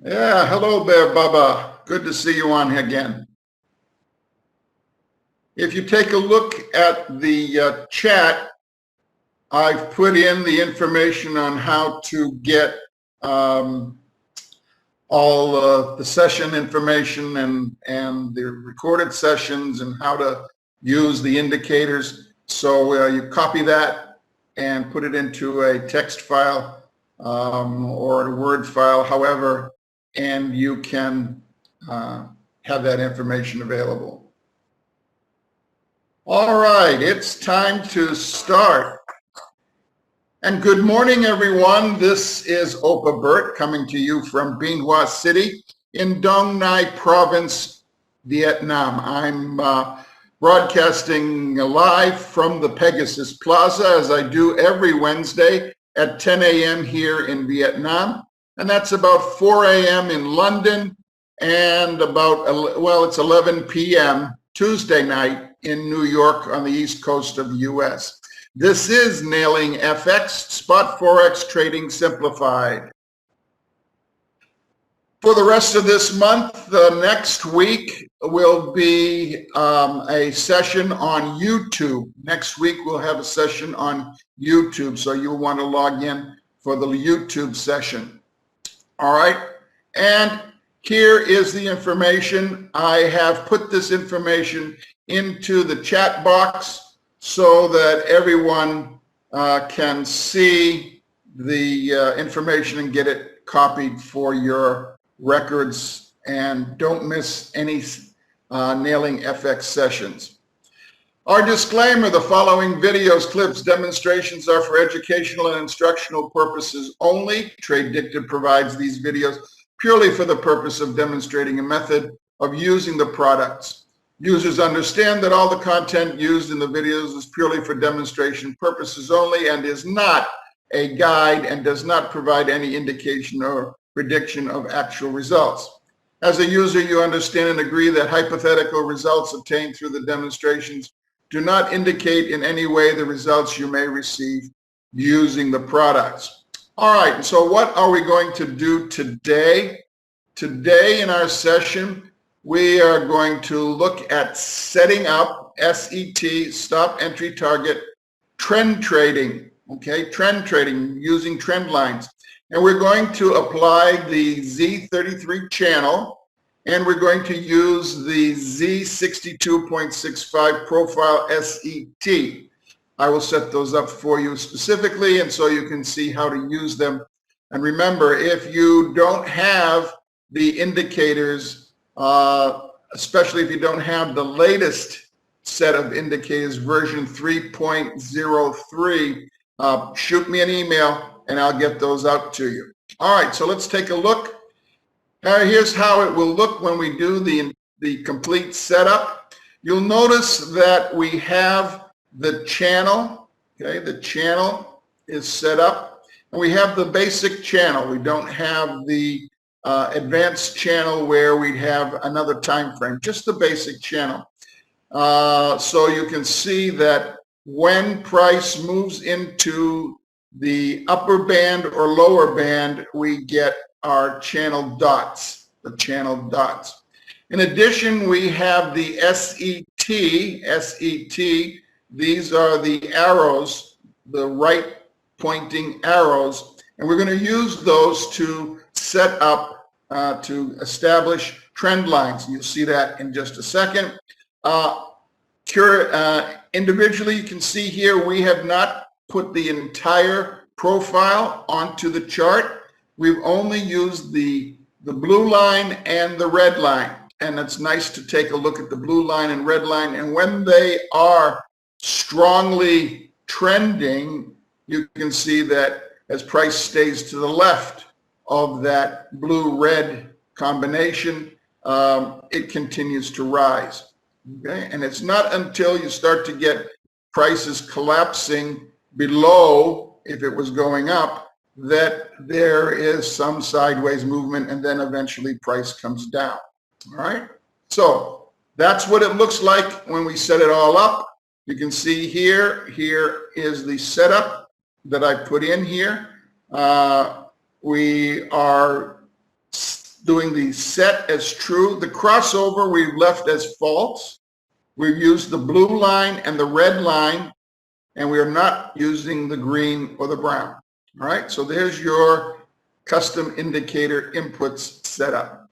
Yeah, hello there, Bubba. Good to see you on again. If you take a look at the chat, I've put in the information on how to get all the session information and the recorded sessions and how to use the indicators. So you copy that and put it into a text file or a Word file, however, and you can have that information available. All right, it's time to start. And good morning, everyone. This is Opa Bert coming to you from Bien Hoa City in Dong Nai Province, Vietnam. I'm broadcasting live from the Pegasus Plaza, as I do every Wednesday at 10 a.m. here in Vietnam. And that's about 4 a.m. in London and about, well, it's 11 p.m. Tuesday night in New York on the East Coast of the U.S. This is Nailing FX, Spot Forex Trading Simplified. For the rest of this month, next week will be a session on YouTube. Next week we'll have a session on YouTube, so you'll want to log in for the YouTube session. All right, and here is the information. I have put this information into the chat box so that everyone can see the information and get it copied for your records, and don't miss any Nailing FX sessions. Our disclaimer: the following videos, clips, demonstrations are for educational and instructional purposes only. Tradedicted provides these videos purely for the purpose of demonstrating a method of using the products. Users understand that all the content used in the videos is purely for demonstration purposes only and is not a guide and does not provide any indication or prediction of actual results. As a user, you understand and agree that hypothetical results obtained through the demonstrations do not indicate in any way the results you may receive using the products. All right, so what are we going to do today? Today in our session, we are going to look at setting up SET, stop entry target, trend trading, okay? Trend trading using trend lines. And we're going to apply the Z33 channel, and we're going to use the Z62.65 profile SET. I will set those up for you specifically, and so you can see how to use them. And remember, if you don't have the indicators, especially if you don't have the latest set of indicators, version 3.03, shoot me an email and I'll get those out to you. All right, so let's take a look. Here's how it will look when we do the complete setup. You'll notice that we have the channel, okay? The channel is set up, and we have the basic channel. We don't have the advanced channel where we have another time frame, just the basic channel. So you can see that when price moves into the upper band or lower band, we get our channel dots, the channel dots. In addition, we have the SET. These are the arrows, the right pointing arrows, and we're going to use those to set up, to establish trend lines. You'll see that in just a second. Individually, you can see here we have not put the entire profile onto the chart. We've only used the blue line and the red line, and it's nice to take a look at the blue line and red line, and when they are strongly trending, you can see that as price stays to the left of that blue-red combination, it continues to rise. Okay, and it's not until you start to get prices collapsing below, if it was going up, that there is some sideways movement, and then eventually price comes down. All right, so that's what it looks like when we set it all up. You can see here is the setup that I put in here. We are doing the set as true. The crossover we've left as false. We've used the blue line and the red line, and we are not using the green or the brown. All right, so there's your custom indicator inputs set up.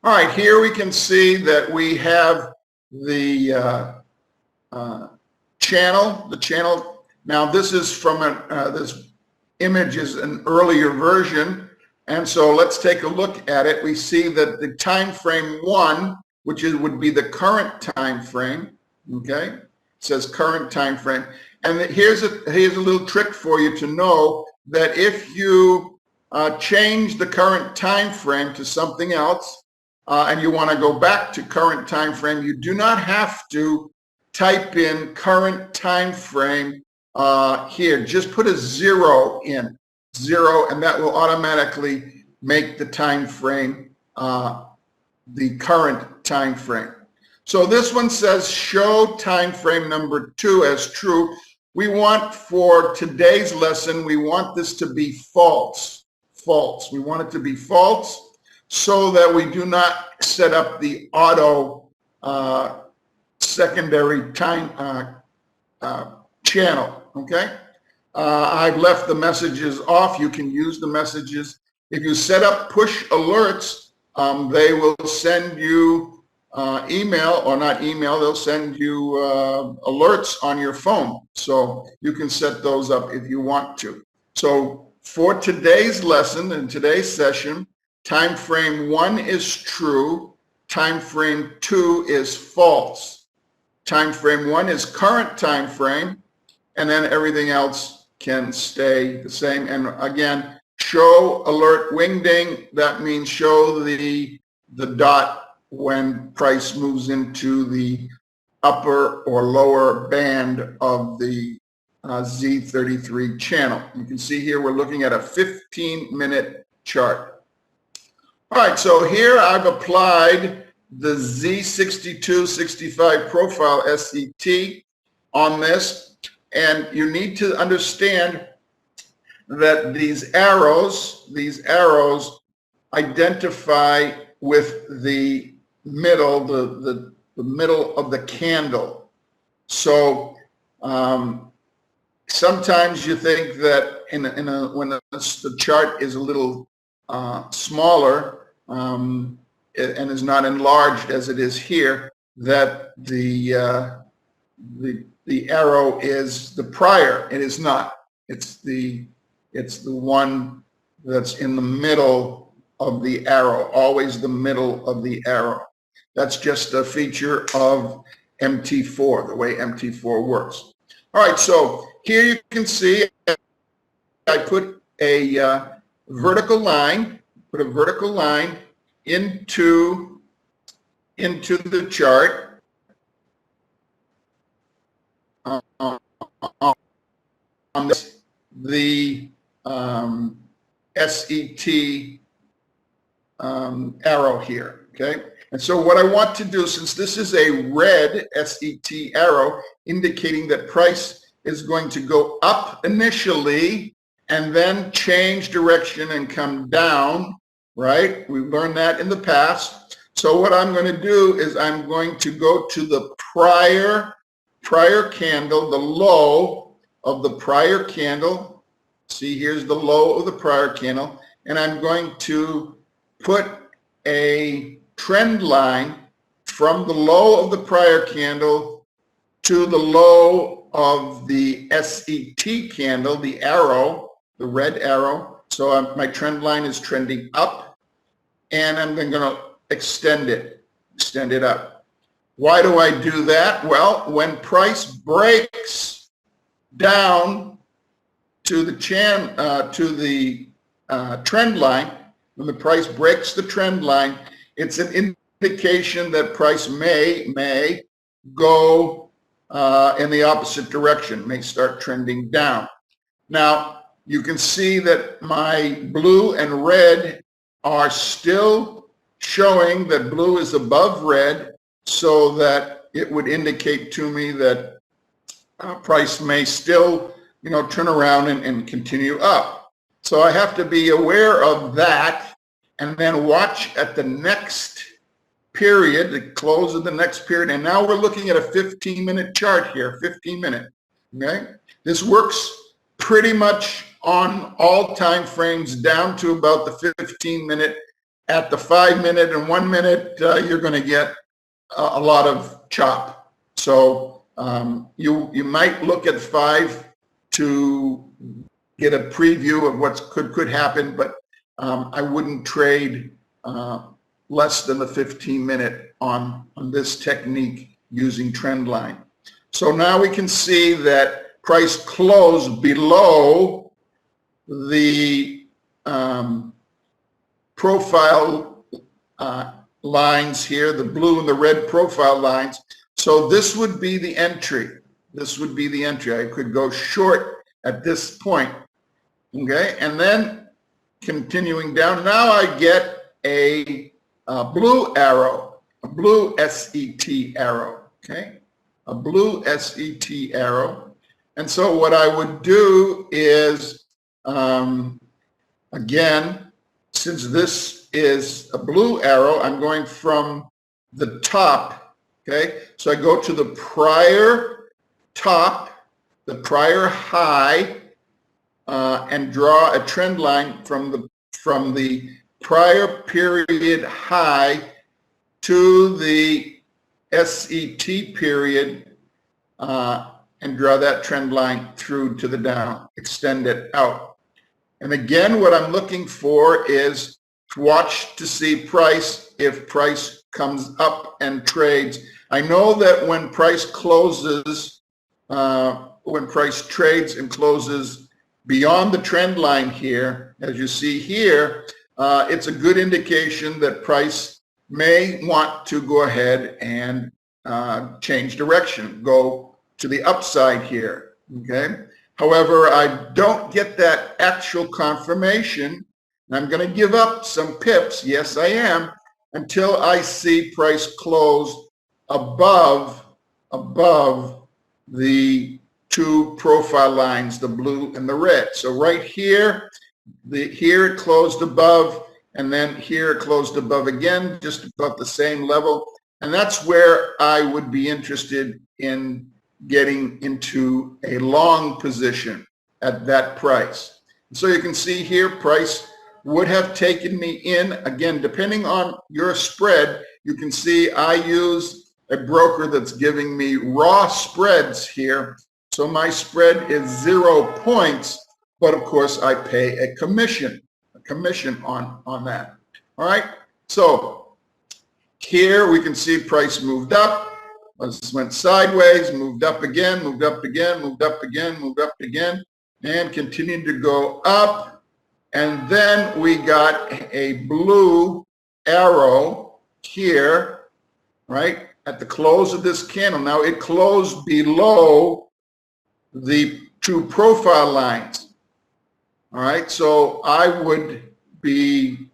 All right, here we can see that we have the channel. Now this is from this image is an earlier version, and so let's take a look at it. We see that the time frame 1, which would be the current time frame, okay? It says current time frame. And here's a little trick for you to know that if you change the current time frame to something else, and you want to go back to current time frame, you do not have to type in current time frame here. Just put a 0 in, 0, and that will automatically make the time frame the current time frame. So this one says show time frame number 2 as true. We want, for today's lesson, we want this to be false. False. We want it to be false so that we do not set up the auto secondary time channel, okay? I've left the messages off. You can use the messages. If you set up push alerts, they will send you email, or not email, they'll send you alerts on your phone. So you can set those up if you want to. So for today's lesson and today's session, time frame 1 is true, time frame 2 is false. Time frame 1 is current time frame, and then everything else can stay the same. And again, show alert wingding, that means show the dot when price moves into the upper or lower band of the Z33 channel. You can see here we're looking at a 15-minute chart. All right, so here I've applied the Z6265 profile SET on this, and you need to understand that these arrows identify with the middle, the middle of the candle. So sometimes you think that when the chart is a little smaller and is not enlarged as it is here, that the arrow is the prior. It is not. It's the one that's in the middle of the arrow, always the middle of the arrow. That's just a feature of MT4, the way MT4 works. All right, so here you can see I put a vertical line, into the chart. On this, the SET arrow here, okay? And so what I want to do, since this is a red SET arrow indicating that price is going to go up initially and then change direction and come down, right? We've learned that in the past. So what I'm going to do is I'm going to go to the prior candle, the low of the prior candle. See, here's the low of the prior candle, and I'm going to put a trend line from the low of the prior candle to the low of the SET candle, the arrow, the red arrow. So my trend line is trending up, and I'm then going to extend it up. Why do I do that? Well, when price breaks down to the trend line, when the price breaks the trend line, it's an indication that price may go in the opposite direction, may start trending down. Now, you can see that my blue and red are still showing that blue is above red, so that it would indicate to me that price may still, turn around and continue up. So I have to be aware of that and then watch at the next period, the close of the next period. And now we're looking at a 15-minute chart here, 15-minute, okay? This works pretty much on all time frames down to about the 15-minute. At the 5-minute and 1 minute, you're going to get a lot of chop. So you might look at 5 to get a preview of what could happen, but I wouldn't trade less than the 15-minute on this technique using trend line. So now we can see that price closed below the profile lines here, the blue and the red profile lines. So this would be the entry. This would be the entry. I could go short at this point, okay? And then continuing down, now I get a blue arrow, a blue SET arrow, okay? A blue SET arrow. And so what I would do is, again, since this is a blue arrow, I'm going from the top, okay? So I go to the prior top, the prior high, and draw a trend line from the prior period high to the SET period, and draw that trend line through to the down, extend it out. And again, what I'm looking for is to watch to see price, if price comes up and trades. I know that when price closes, when price trades and closes beyond the trend line here, as you see here, it's a good indication that price may want to go ahead and change direction, go to the upside here, okay? However, I don't get that actual confirmation, and I'm going to give up some pips, yes I am, until I see price close above the two profile lines, the blue and the red. So right here, here it closed above, and then here it closed above again, just about the same level. And that's where I would be interested in getting into a long position at that price. So you can see here, price would have taken me in. Again, depending on your spread, you can see I use a broker that's giving me raw spreads here. So my spread is 0 points, but of course I pay a commission on that. All right, so here we can see price moved up. This went sideways, moved up again, moved up again, moved up again, moved up again, and continued to go up. And then we got a blue arrow here, right, at the close of this candle. Now it closed below the two profile lines. All right, so I would be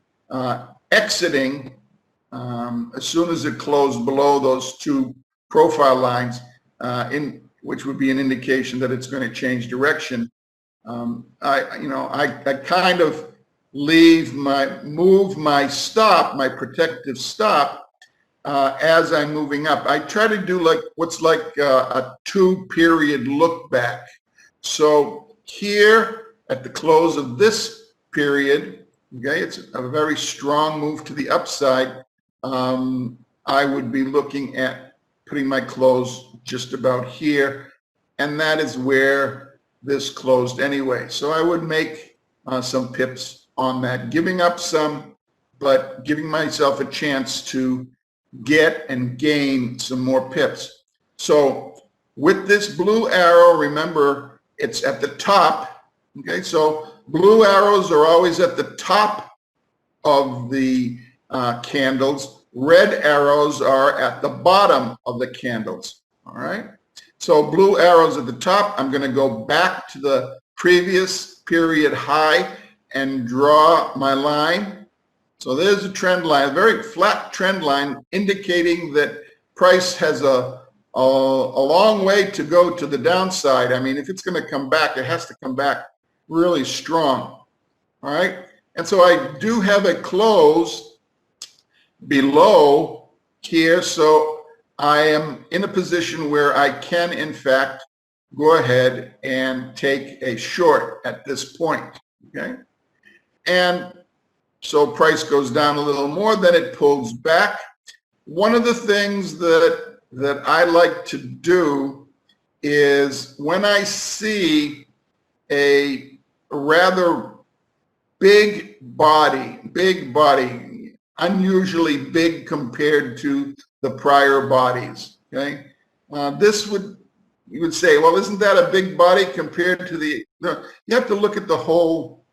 exiting as soon as it closed below those two profile lines, which would be an indication that it's going to change direction. I kind of move my stop, my protective stop, as I'm moving up. I try to do what's like a 2-period look back. So here at the close of this period, okay, it's a very strong move to the upside. I would be looking at putting my close just about here, and that is where this closed anyway. So I would make some pips on that, giving up some, but giving myself a chance to get and gain some more pips. So with this blue arrow, remember it's at the top, okay? So blue arrows are always at the top of the candles. Red arrows are at the bottom of the candles, all right? So blue arrows at the top, I'm going to go back to the previous period high and draw my line. So there's a trend line, a very flat trend line, indicating that price has a long way to go to the downside. I mean, if it's going to come back, it has to come back really strong, all right? And so I do have a close below here, so I am in a position where I can in fact go ahead and take a short at this point, okay? And so price goes down a little more, then it pulls back. One of the things that I like to do is when I see a rather big body, unusually big compared to the prior bodies, okay? You would say, well, isn't that a big body compared to the, no, you have to look at the whole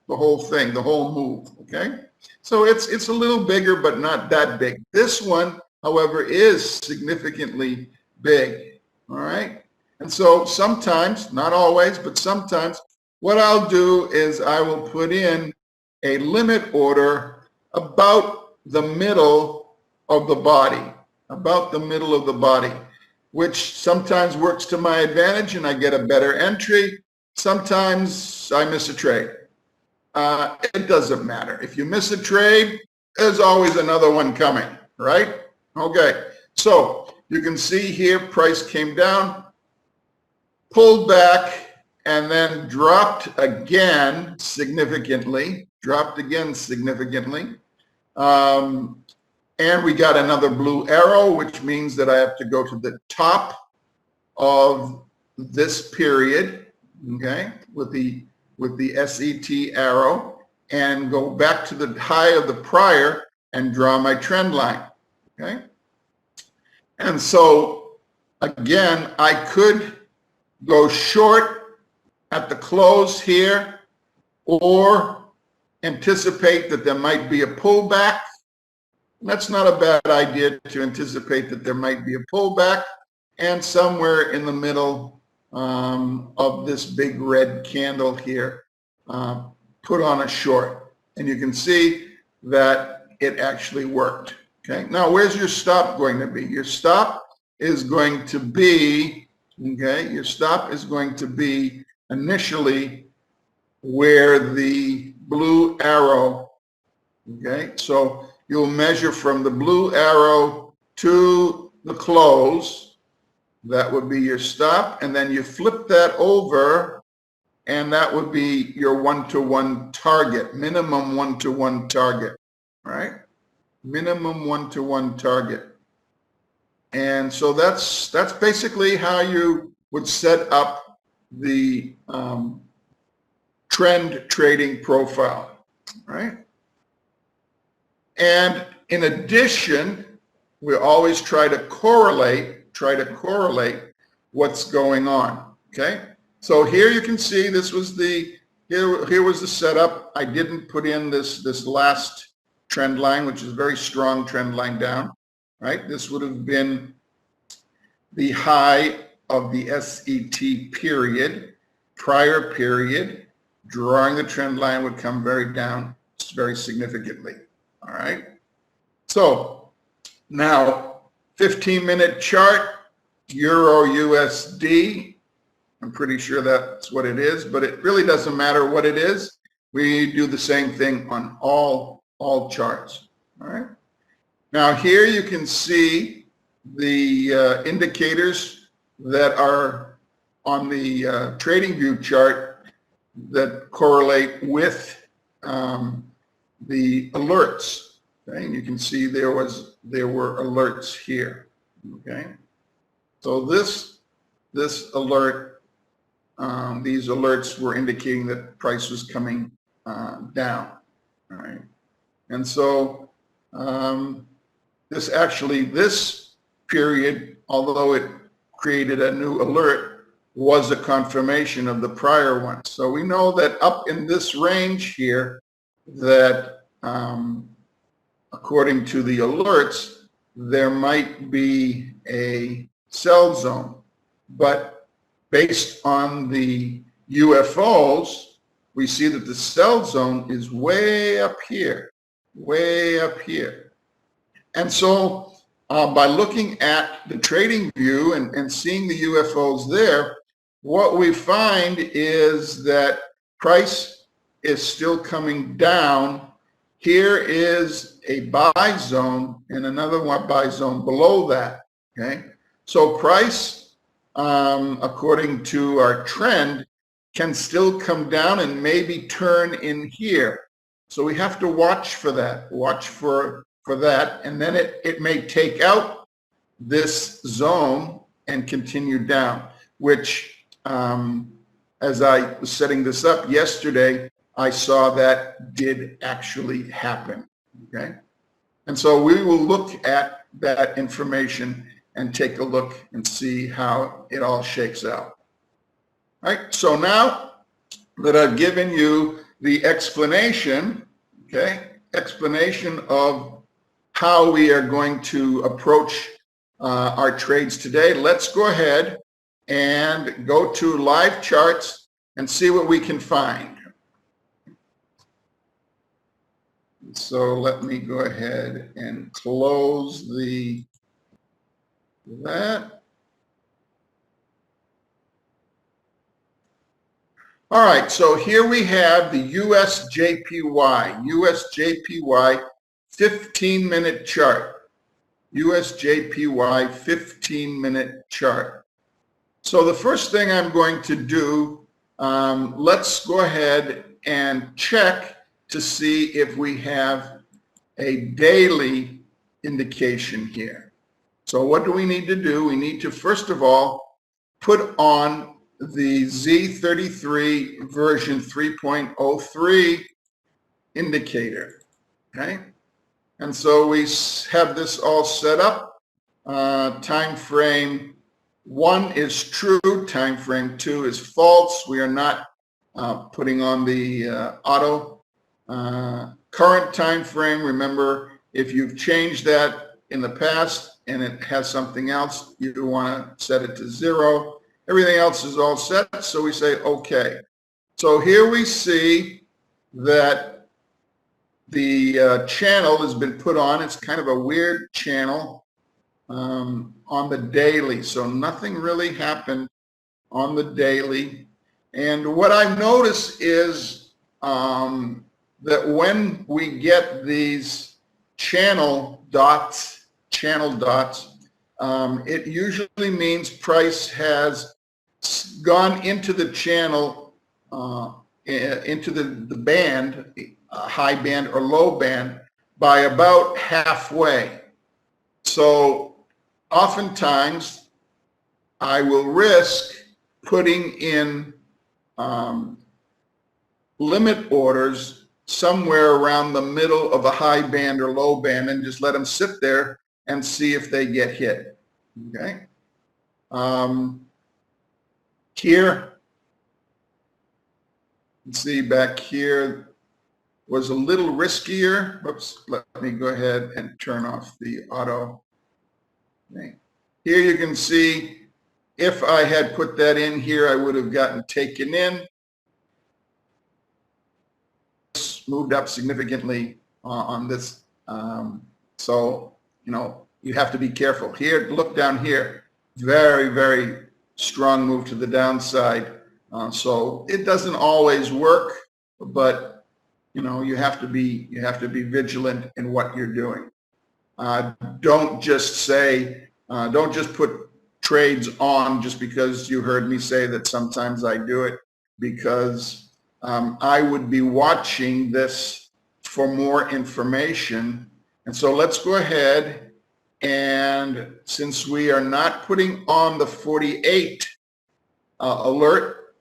thing, the whole move, okay? So it's a little bigger, but not that big. This one, however, is significantly big, all right? And so sometimes, not always, but sometimes, what I'll do is I will put in a limit order about the middle of the body, which sometimes works to my advantage and I get a better entry. Sometimes I miss a trade. It doesn't matter. If you miss a trade, there's always another one coming, right? Okay, so you can see here price came down, pulled back, and then dropped again significantly. And we got another blue arrow, which means that I have to go to the top of this period, okay, with the SET arrow, and go back to the high of the prior and draw my trend line, okay? And so, again, I could go short at the close here or anticipate that there might be a pullback. That's not a bad idea to anticipate that there might be a pullback, and somewhere in the middle of this big red candle here, put on a short. And you can see that it actually worked. Okay, now where's your stop going to be? Your stop is going to be, okay, your stop is going to be initially where the blue arrow, okay, so you'll measure from the blue arrow to the close. That would be your stop, and then you flip that over, and that would be your one-to-one target, minimum one-to-one target, right? Minimum one-to-one target. And so that's basically how you would set up the trend trading profile, right? And in addition, we always try to correlate what's going on, okay? So here you can see this was here was the setup. I didn't put in this last trend line, which is a very strong trend line down, right? This would have been the high of the SET period, prior period. Drawing the trend line would come very down very significantly. All right, so now 15-minute chart, Euro USD. I'm pretty sure that's what it is, but it really doesn't matter what it is. We do the same thing on all charts. All right. Now here you can see the indicators that are on the TradingView chart that correlate with the alerts, okay? And you can see there were alerts here, okay? So this alert, these alerts were indicating that price was coming down, all right? And so this period, although it created a new alert, was a confirmation of the prior one. So we know that up in this range here, that according to the alerts, there might be a sell zone, but based on the UFOs, we see that the sell zone is way up here. And so by looking at the trading view and seeing the UFOs there, what we find is that price is still coming down Here is a buy zone and another one buy zone below that, okay? So price, according to our trend, can still come down and maybe turn in here. So we have to watch for that, watch for that, and then it may take out this zone and continue down, which as I was setting this up yesterday, I saw that did actually happen, okay? And so we will look at that information and take a look and see how it all shakes out. All right, so now that I've given you the explanation, okay, explanation of how we are going to approach our trades today, let's go ahead and go to live charts and see what we can find. So let me go ahead and close that. All right, so here we have the USJPY 15-minute chart. USJPY 15-minute chart. So the first thing I'm going to do, let's go ahead and check to see if we have a daily indication here. So what do we need to do? We need to, first of all, put on the Z33 version 3.03 indicator, okay? And so we have this all set up. Time frame 1 is true, time frame 2 is false. We are not putting on the auto. Current time frame, remember, if you've changed that in the past and it has something else, you want to set it to 0. Everything else is all set, so we say okay. So here we see that the channel has been put on. It's kind of a weird channel on the daily, so nothing really happened on the daily. And what I've noticed is that when we get these channel dots, it usually means price has gone into the channel, into the band, high band or low band, by about halfway. So oftentimes I will risk putting in limit orders somewhere around the middle of a high band or low band and just let them sit there and see if they get hit, okay? Here, you see back here was a little riskier. Whoops, let me go ahead and turn off the auto. Okay. Here you can see if I had put that in here, I would have gotten taken in. Moved up significantly on this. So, you know, you have to be careful. Here, look down here, very, very strong move to the downside. So it doesn't always work, but you know, you have to be vigilant in what you're doing. Don't just say, don't just put trades on just because you heard me say that sometimes I do it, because I would be watching this for more information. And so let's go ahead, and since we are not putting on the 48 alert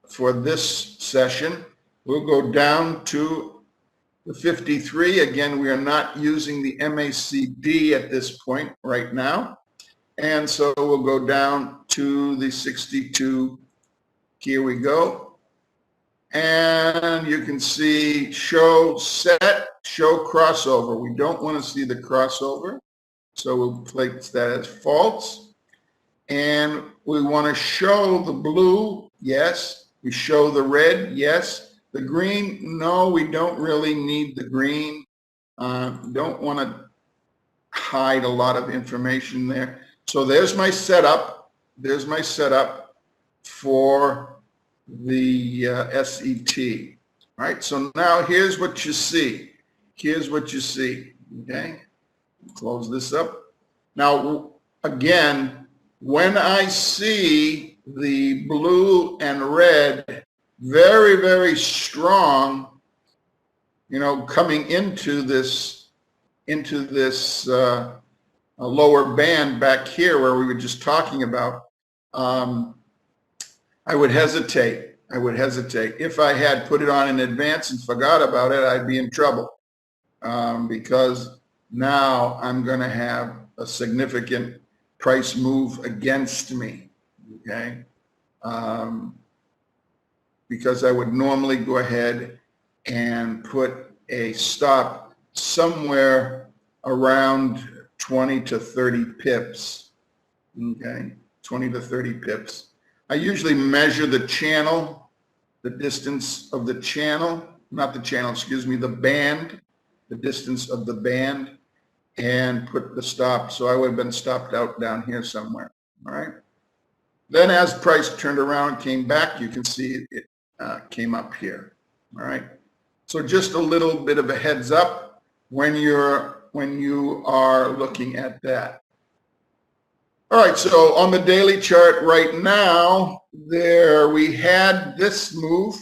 for this session, we'll go down to the 53. Again, we are not using the MACD at this point right now. And so we'll go down to the 62. Here we go. And you can see show set, show crossover. We don't want to see the crossover, so we'll place that as false. And we want to show the blue, yes. We show the red, yes. The green, no, we don't really need the green. Don't want to hide a lot of information there. So there's my setup. There's my setup for the SET. All right, so now here's what you see. here's what you see, okay? Close this up. Now, again, when I see the blue and red very, very strong, you know, coming into this lower band back here where we were just talking about, I would hesitate. I would hesitate. If I had put it on in advance and forgot about it, I'd be in trouble, because now I'm going to have a significant price move against me, okay? Because I would normally go ahead and put a stop somewhere around 20 to 30 pips, okay? 20 to 30 pips. I usually measure the channel, the distance of the channel, not the channel, excuse me, the band, the distance of the band, and put the stop. So I would have been stopped out down here somewhere, all right? Then as price turned around and came back, you can see it came up here, all right? So just a little bit of a heads up when you are looking at that. All right, so on the daily chart right now, there we had this move,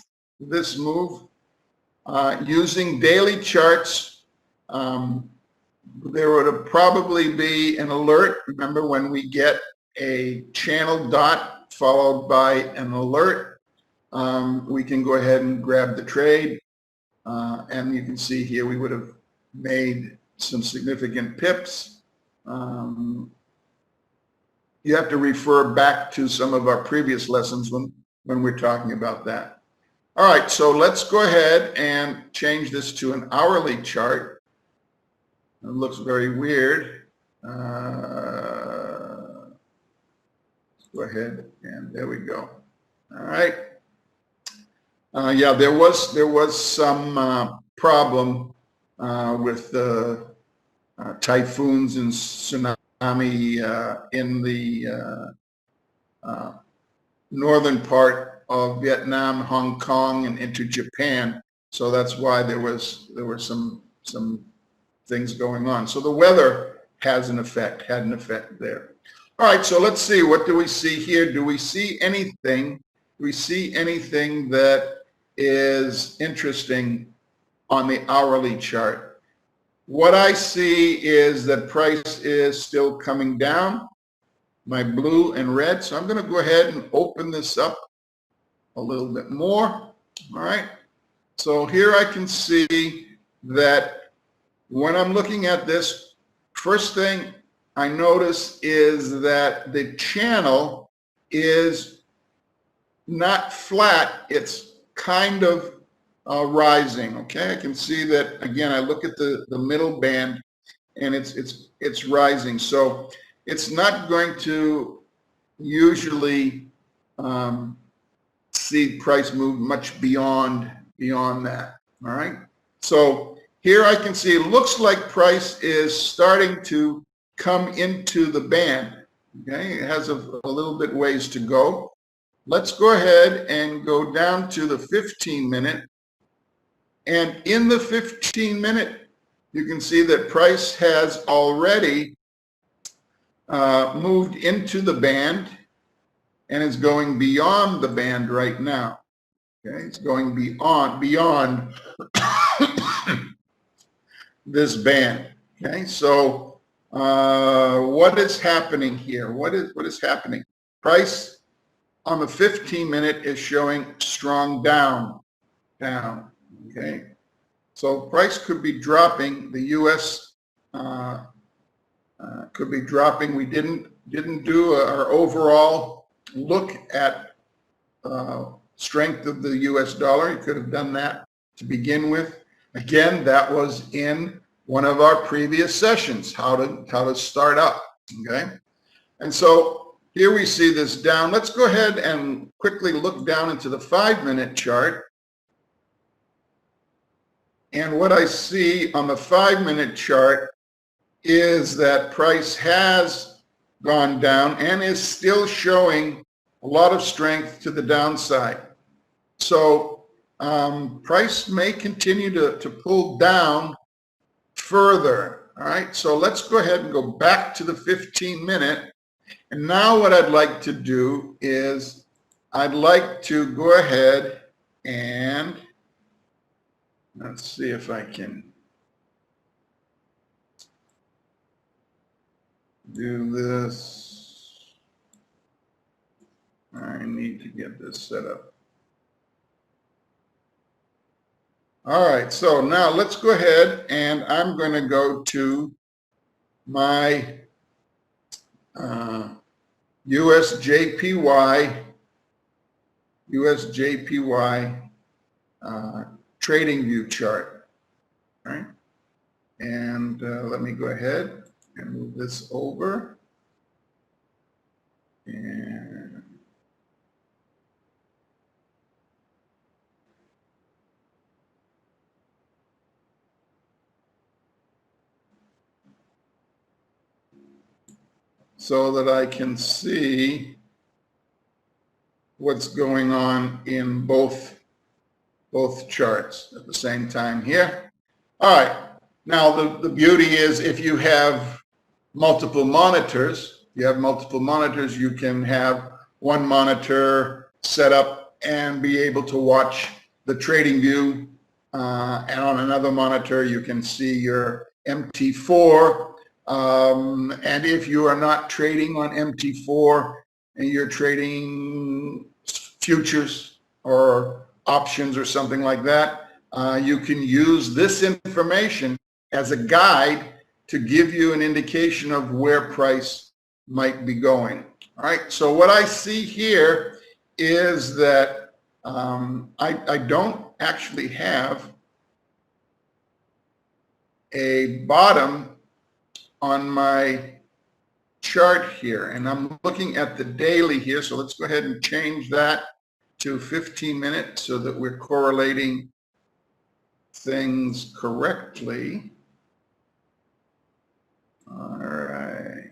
using daily charts. There would probably be an alert. Remember, when we get a channel dot followed by an alert, we can go ahead and grab the trade. And you can see here we would have made some significant pips. You have to refer back to some of our previous lessons when we're talking about that. All right, so let's go ahead and change this to an hourly chart. It looks very weird. Let's go ahead, and there we go. All right. Yeah, there was some problem with the typhoons and tsunami in the northern part of Vietnam, Hong Kong, and into Japan. So that's why there were some things going on. So the weather had an effect there. All right, so let's see, what do we see here? Do we see anything? Do we see anything that is interesting on the hourly chart? What I see is that price is still coming down, my blue and red. So I'm going to go ahead and open this up a little bit more. All right. So here I can see that when I'm looking at this, first thing I notice is that the channel is not flat. It's kind of rising. Okay, I can see that again. I look at the middle band, and it's rising. So it's not going to usually see price move much beyond that. All right. So here I can see it looks like price is starting to come into the band. Okay, it has a little bit ways to go. Let's go ahead and go down to the 15-minute. And in the 15-minute, you can see that price has already moved into the band and is going beyond the band right now. Okay, it's going beyond this band. Okay, so what is happening here? What is happening? Price on the 15-minute is showing strong down. Okay, so price could be dropping. The U.S. Could be dropping. We didn't do our overall look at strength of the U.S. dollar. You could have done that to begin with. Again, that was in one of our previous sessions, how to start up. Okay, and so here we see this down. Let's go ahead and quickly look down into the 5-minute chart. And what I see on the 5-minute chart is that price has gone down and is still showing a lot of strength to the downside. So price may continue to pull down further. All right, so let's go ahead and go back to the 15-minute. And now what I'd like to do is I'd like to go ahead and let's see if I can do this. I need to get this set up. All right, so now let's go ahead and I'm going to go to my USJPY trading view chart. All right, and let me go ahead and move this over. And so that I can see what's going on in both charts at the same time here. All right, now the beauty is if you have multiple monitors, you can have one monitor set up and be able to watch the trading view, and on another monitor you can see your MT4. And if you are not trading on MT4 and you're trading futures or options or something like that, you can use this information as a guide to give you an indication of where price might be going. All right, so what I see here is that I don't actually have a bottom on my chart here, and I'm looking at the daily here, so let's go ahead and change that to 15 minutes so that we're correlating things correctly. All right.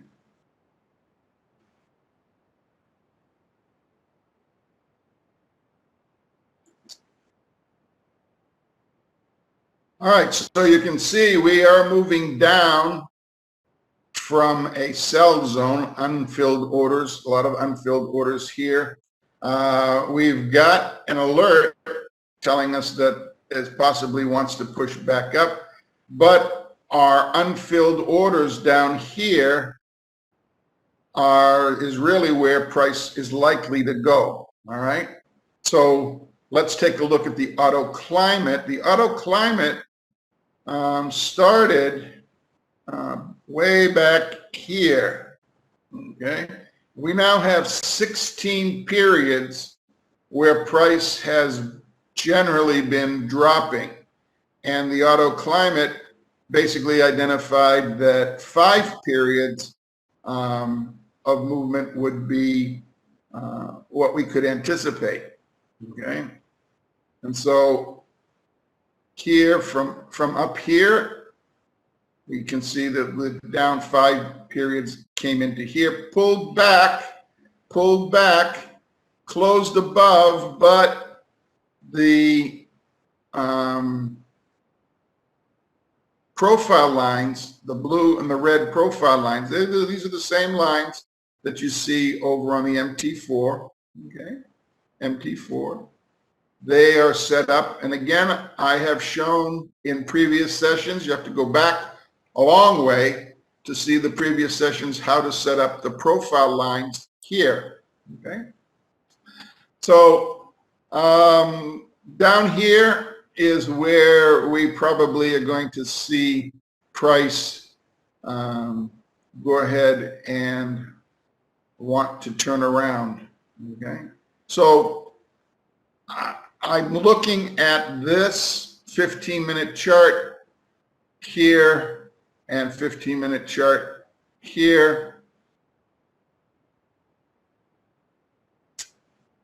All right, so you can see we are moving down from a sell zone, unfilled orders, a lot of unfilled orders here. We've got an alert telling us that it possibly wants to push back up, but our unfilled orders down here is really where price is likely to go. All right, so let's take a look at the auto climate. The auto climate started way back here. Okay, we now have 16 periods where price has generally been dropping, and the auto climate basically identified that 5 periods of movement would be what we could anticipate. Okay, and so here from up here, we can see that the down 5 periods came into here, pulled back, closed above, but the profile lines, the blue and the red profile lines, these are the same lines that you see over on the MT4, okay, MT4. They are set up, and again, I have shown in previous sessions, you have to go back a long way to see the previous sessions how to set up the profile lines here. Okay, so down here is where we probably are going to see price go ahead and want to turn around. Okay, so I'm looking at this 15-minute chart here and 15-minute chart here.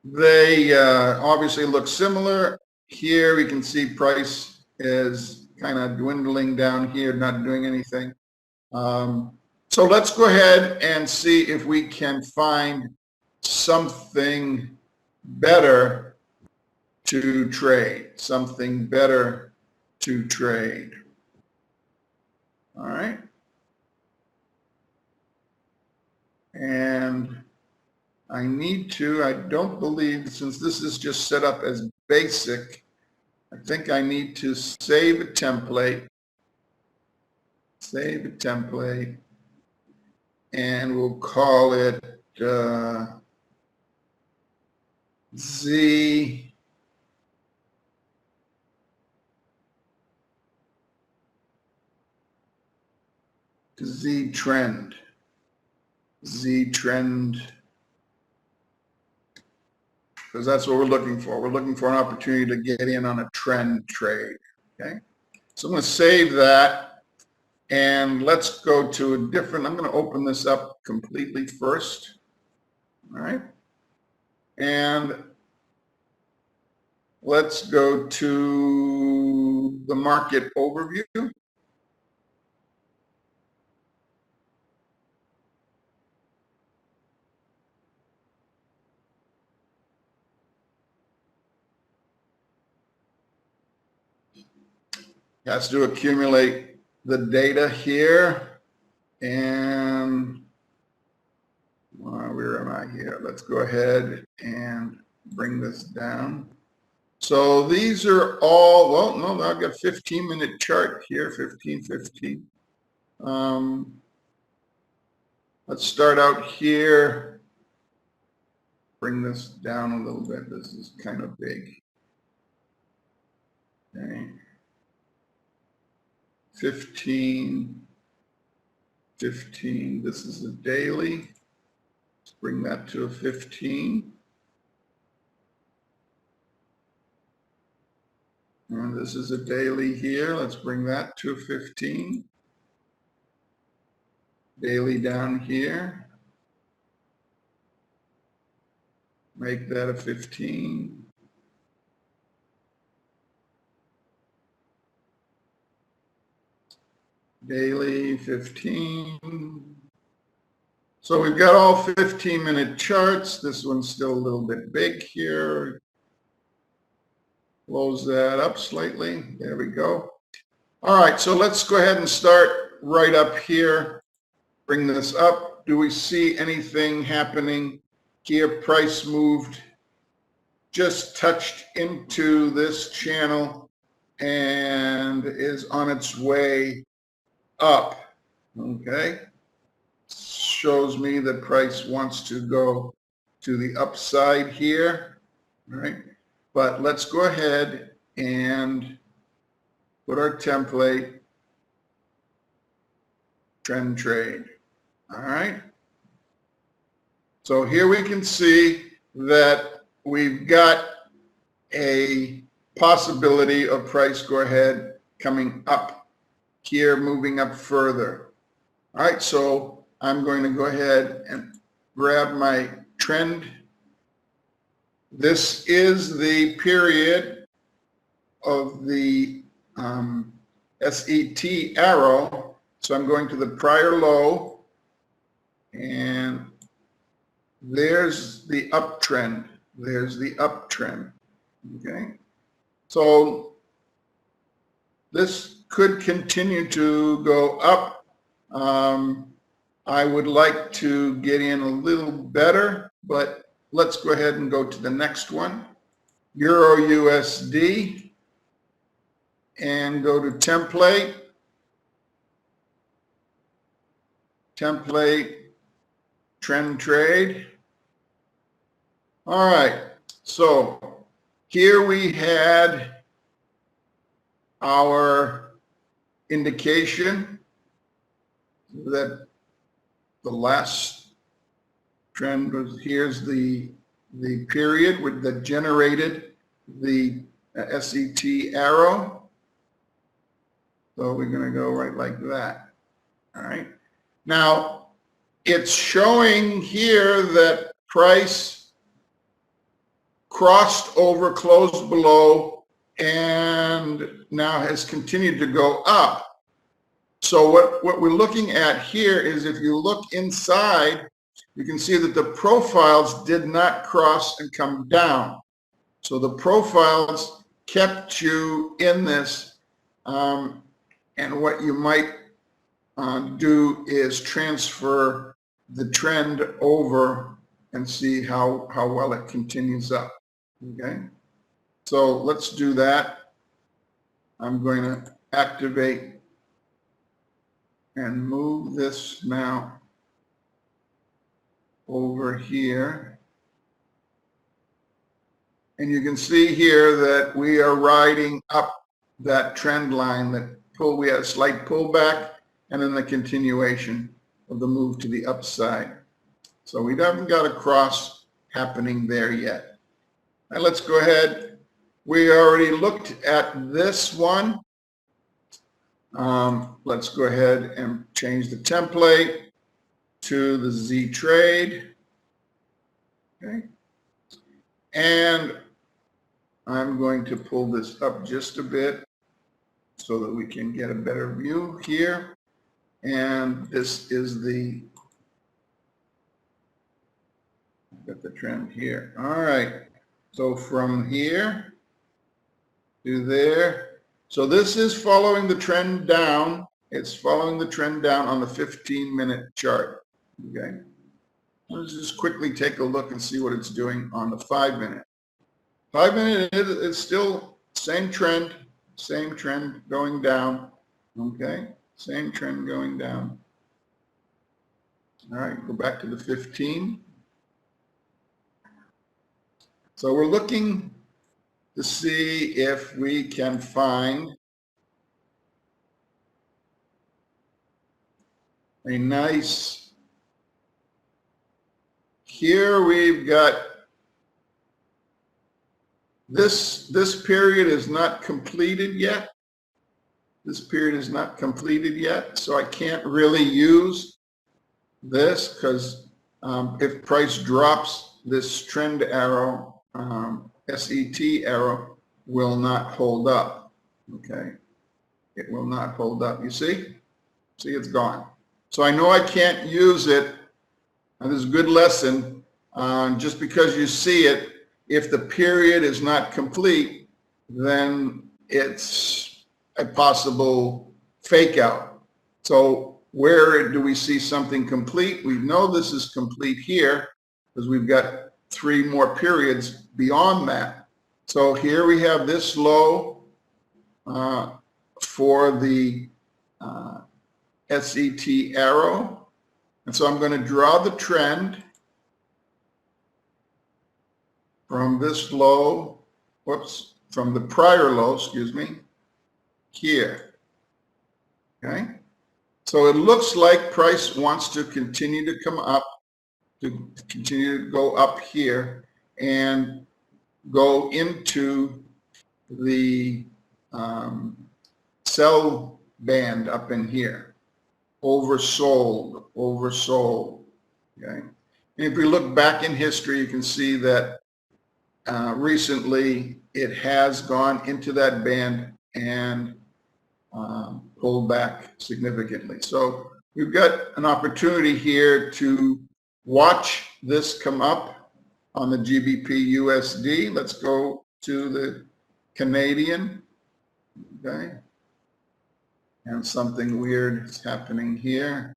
They obviously look similar. Here we can see price is kind of dwindling down here, not doing anything. So let's go ahead and see if we can find something better to trade, something better to trade. All right. And I don't believe, since this is just set up as basic, I think I need to save a template. Save a template. And we'll call it Z trend. Z trend. Because that's what we're looking for. We're looking for an opportunity to get in on a trend trade. Okay. So I'm going to save that. And let's go to a different, I'm going to open this up completely first. All right. And let's go to the market overview. Has to accumulate the data here. And where am I here? Let's go ahead and bring this down. So these are all, well, no, I've got 15-minute chart here, 15. Let's start out here. Bring this down a little bit. This is kind of big. Okay. 15. This is a daily. Let's bring that to a 15. And this is a daily here. Let's bring that to a 15. Daily down here. Make that a 15. Daily 15. So we've got all 15-minute charts. This one's still a little bit big here. Close that up slightly. There we go. All right, so let's go ahead and start right up here. Bring this up. Do we see anything happening here? Price moved, just touched into this channel and is on its way up. Okay. Shows me that price wants to go to the upside here. All right. But let's go ahead and put our template, trend trade. All right. So here we can see that we've got a possibility of price go ahead coming up here, moving up further. All right. So I'm going to go ahead and grab my trend. This is the period of the SET arrow. So I'm going to the prior low, and there's the uptrend. There's the uptrend. Okay. So this could continue to go up. I would like to get in a little better, but let's go ahead and go to the next one. Euro USD, and go to template. Template, trend trade. All right, so here we had our indication that the last trend was, here's the period that generated the SET arrow. So we're going to go right like that. All right. Now, it's showing here that price crossed over, closed below, and now has continued to go up. So what we're looking at here is, if you look inside, you can see that the profiles did not cross and come down. So the profiles kept you in this, and what you might do is transfer the trend over and see how well it continues up. Okay, so let's do that. I'm going to activate and move this now over here. And you can see here that we are riding up that trend line that we had a slight pullback and then the continuation of the move to the upside. So we haven't got a cross happening there yet. Now let's go ahead. We already looked at this one. Let's go ahead and change the template to the Z trade. Okay. And I'm going to pull this up just a bit so that we can get a better view here. And this is got the trend here. All right. So from here to there. So this is following the trend down. It's following the trend down on the 15-minute chart. Okay. Let's just quickly take a look and see what it's doing on the 5-minute. 5-minute is still same trend going down. Okay, same trend going down. All right, go back to the 15. So we're looking to see if we can find a nice, here we've got this period is not completed yet. This period is not completed yet, so I can't really use this because if price drops, this trend arrow, SET arrow, will not hold up. Okay, it will not hold up. You see? See, it's gone. So I know I can't use it. And this is a good lesson. Just because you see it, if the period is not complete, then it's a possible fake out. So where do we see something complete? We know this is complete here because we've got 3 more periods beyond that. So here we have this low for the SET arrow. And so I'm going to draw the trend from this low, from the prior low, excuse me, here. Okay? So it looks like price wants to continue to come up, to continue to go up here and go into the sell band up in here. Oversold. Okay? And if we look back in history, you can see that recently it has gone into that band and pulled back significantly. So we've got an opportunity here to watch this come up on the GBP USD. Let's go to the Canadian. Okay. And something weird is happening here.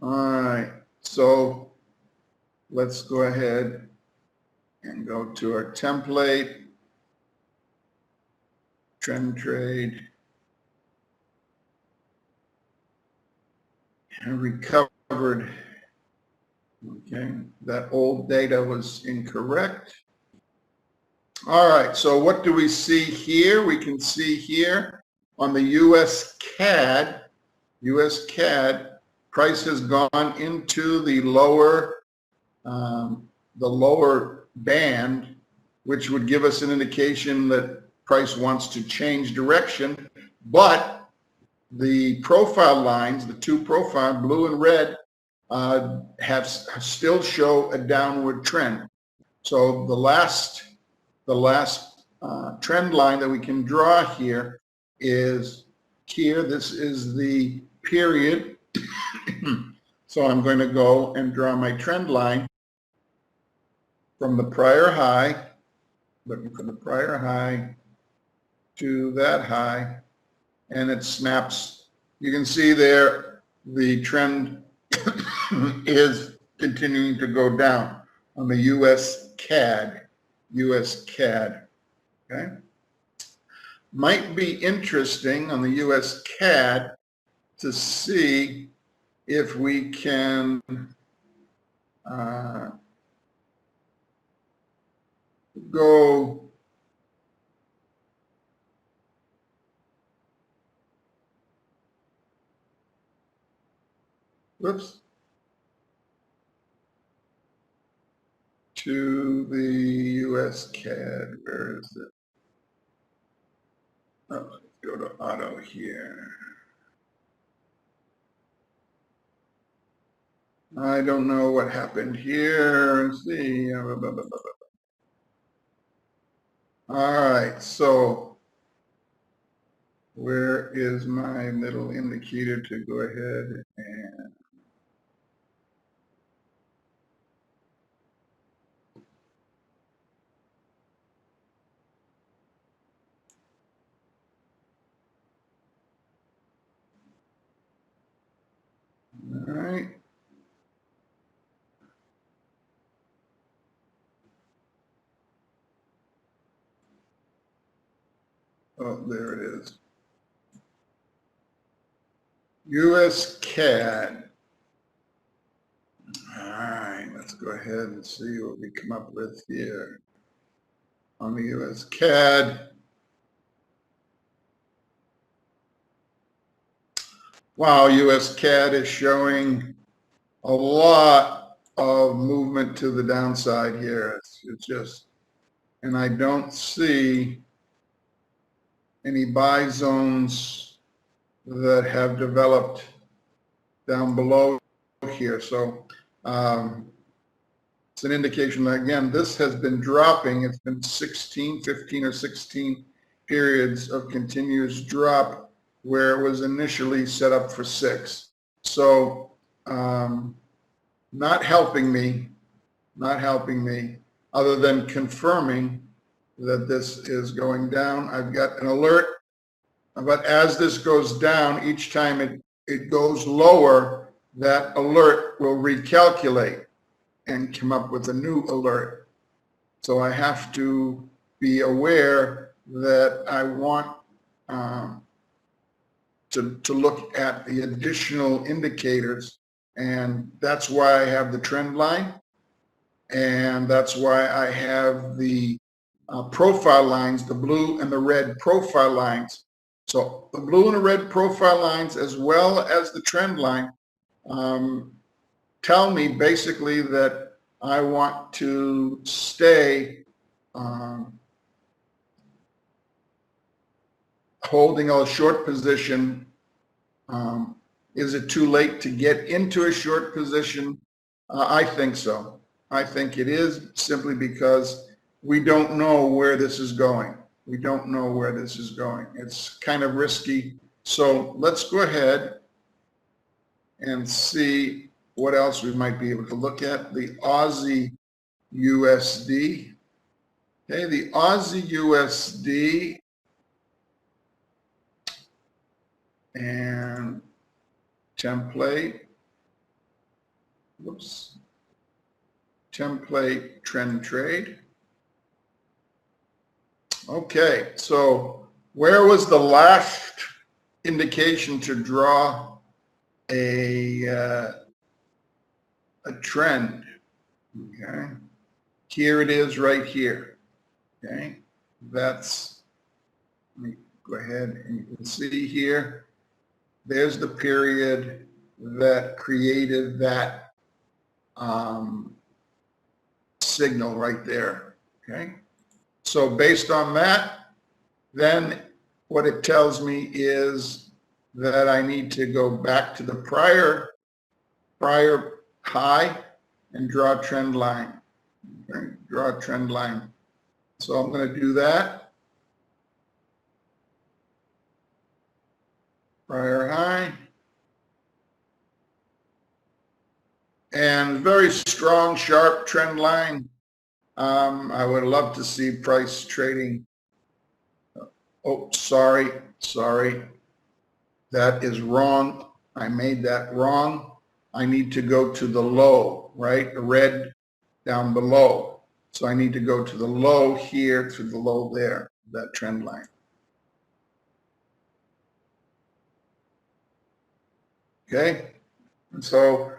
All right, so let's go ahead and go to our template, trend trade, and recovered. Okay, that old data was incorrect. All right, so what do we see here? We can see here on the US CAD, price has gone into the lower band, which would give us an indication that price wants to change direction, but the profile lines, the 2 profile, blue and red, still show a downward trend. So the last trend line that we can draw here is here. This is the period. So I'm going to go and draw my trend line from the prior high looking for the prior high to that high, and it snaps. You can see there the trend is continuing to go down on the US CAD. Okay, might be interesting on the US CAD to see if we can go to the US CAD. Where is it? Oh, let's go to auto here. I don't know what happened here. Let's see. All right, so where is my little indicator to go ahead and all right. Oh, there it is. US CAD. All right, let's go ahead and see what we come up with here on the US CAD. Wow, US CAD is showing a lot of movement to the downside here. It's just, and I don't see any buy zones that have developed down below here. So it's an indication that, again, this has been dropping. It's been 15 or 16 periods of continuous drop where it was initially set up for 6. So not helping me other than confirming that this is going down. I've got an alert, but as this goes down, each time it goes lower, that alert will recalculate and come up with a new alert. So I have to be aware that I want to look at the additional indicators, and that's why I have the trend line, and that's why I have the profile lines, the blue and the red profile lines. So the blue and the red profile lines, as well as the trend line, tell me basically that I want to stay holding a short position. Is it too late to get into a short position? I think so. I think it is, simply because we don't know where this is going. We don't know where this is going. It's kind of risky. So let's go ahead and see what else we might be able to look at. The Aussie USD. Okay, the Aussie USD and template. Whoops. Template trend trade. Okay, so where was the last indication to draw a trend? Okay, here it is right here. Okay, that's, let me go ahead and you can see here, there's the period that created that signal right there. Okay, so based on that, then what it tells me is that I need to go back to the prior high and draw a trend line. Okay, draw a trend line. So I'm going to do that. Prior high. And very strong, sharp trend line I would love to see price trading. Oh, sorry. That is wrong. I made that wrong. I need to go to the low, right? The red down below. So I need to go to the low here, to the low there, that trend line. Okay. And so,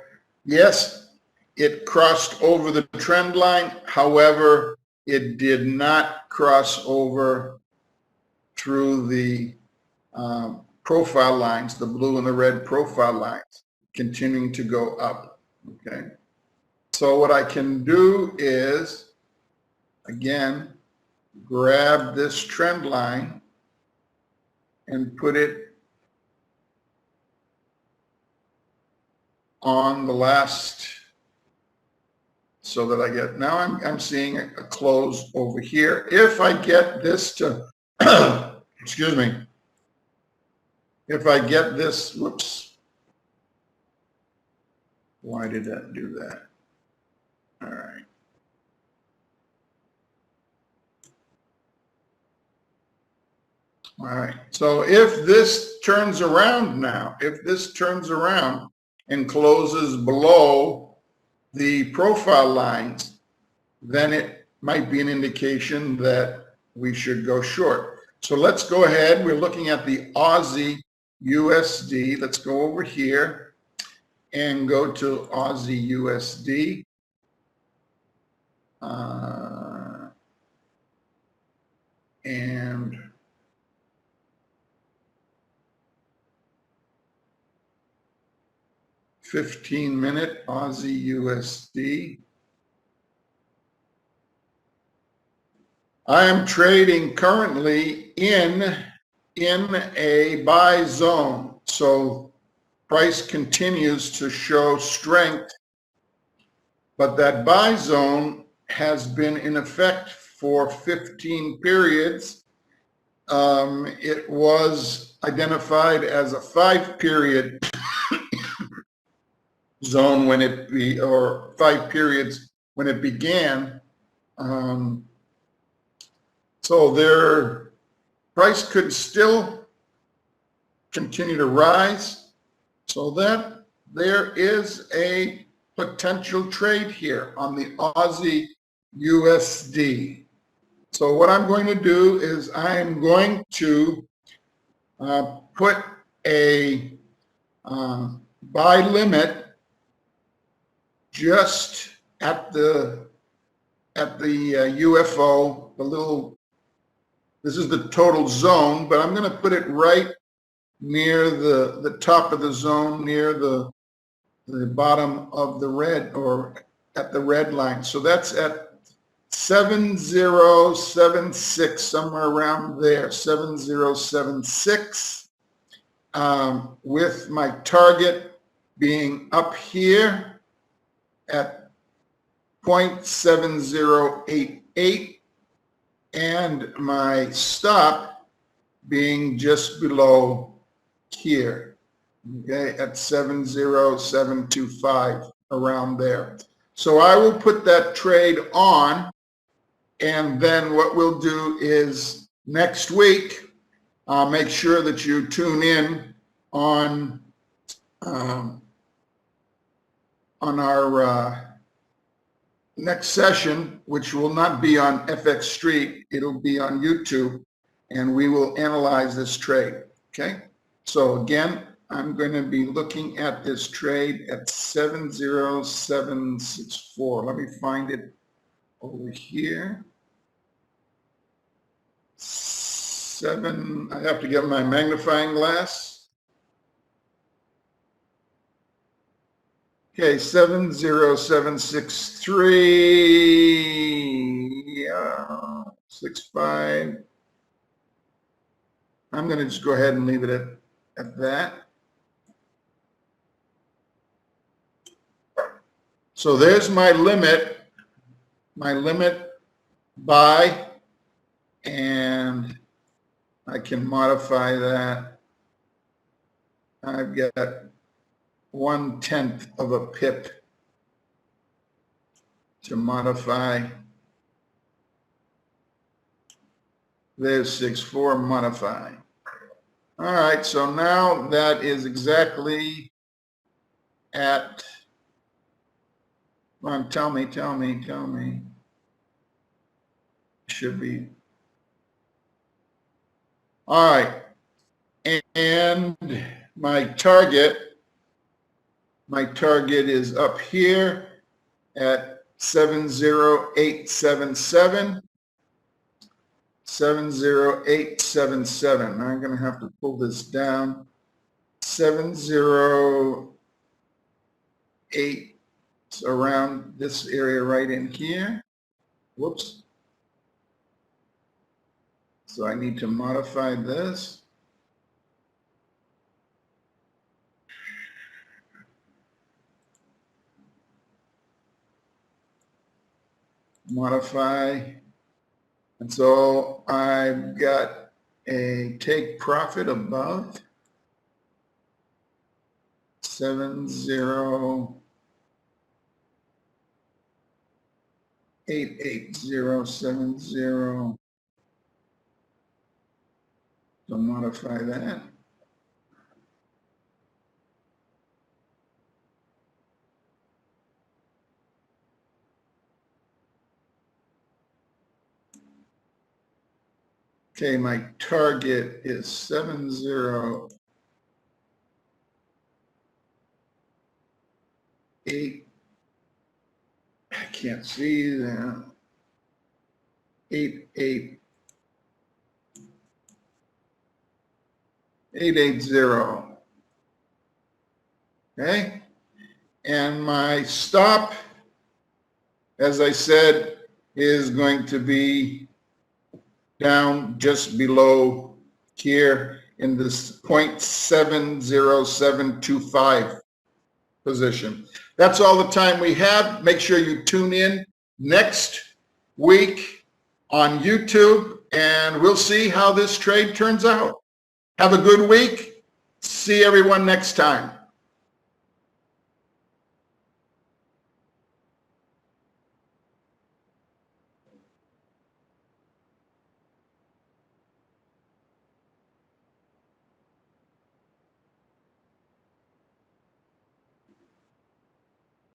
yes, it crossed over the trend line. However, it did not cross over through the profile lines, the blue and the red profile lines, continuing to go up. Okay. So what I can do is, again, grab this trend line and put it on the last, so that I get, now I'm seeing a close over here. If I get this to, excuse me, if I get this, whoops, why did that do that? All right. All right, so if this turns around now, if this turns around and closes below the profile lines, then it might be an indication that we should go short. So let's go ahead. We're looking at the Aussie USD. Let's go over here and go to Aussie USD. And $15-minute Aussie USD. I am trading currently in a buy zone. So price continues to show strength, but that buy zone has been in effect for 15 periods. It was identified as a 5-period zone when it or 5 periods when it began. So their price could still continue to rise. So that there is a potential trade here on the Aussie USD. So what I'm going to do is I am going to put a buy limit just at the UFO, the little, this is the total zone, but I'm going to put it right near the top of the zone, near the bottom of the red, or at the red line. So that's at 7076, somewhere around there, 7076, with my target being up here at 0.7088 and my stop being just below here, okay, at 70725, around there. So I will put that trade on, and then what we'll do is next week, make sure that you tune in on our next session, which will not be on FX Street, it'll be on YouTube, and we will analyze this trade, okay? So again, I'm going to be looking at this trade at 70764. Let me find it over here. I have to get my magnifying glass. Okay, 70763, 65. I'm going to just go ahead and leave it at that. So there's my limit buy, and I can modify that. I've got 1/10 of a pip to modify There's 6.4, modify. All right, so now that is exactly at, come on, tell me. Should be. All right, and my target is up here at 70877. 70877. I'm going to have to pull this down. 708, around this area right in here. Whoops. So I need to modify this. Modify. And so I've got a take profit above 7088070. So modify that. Okay, my target is 708. I can't see that. 880. Okay, and my stop, as I said, is going to be down just below here in this 0.70725 position. That's all the time we have. Make sure you tune in next week on YouTube, and we'll see how this trade turns out. Have a good week. See everyone next time.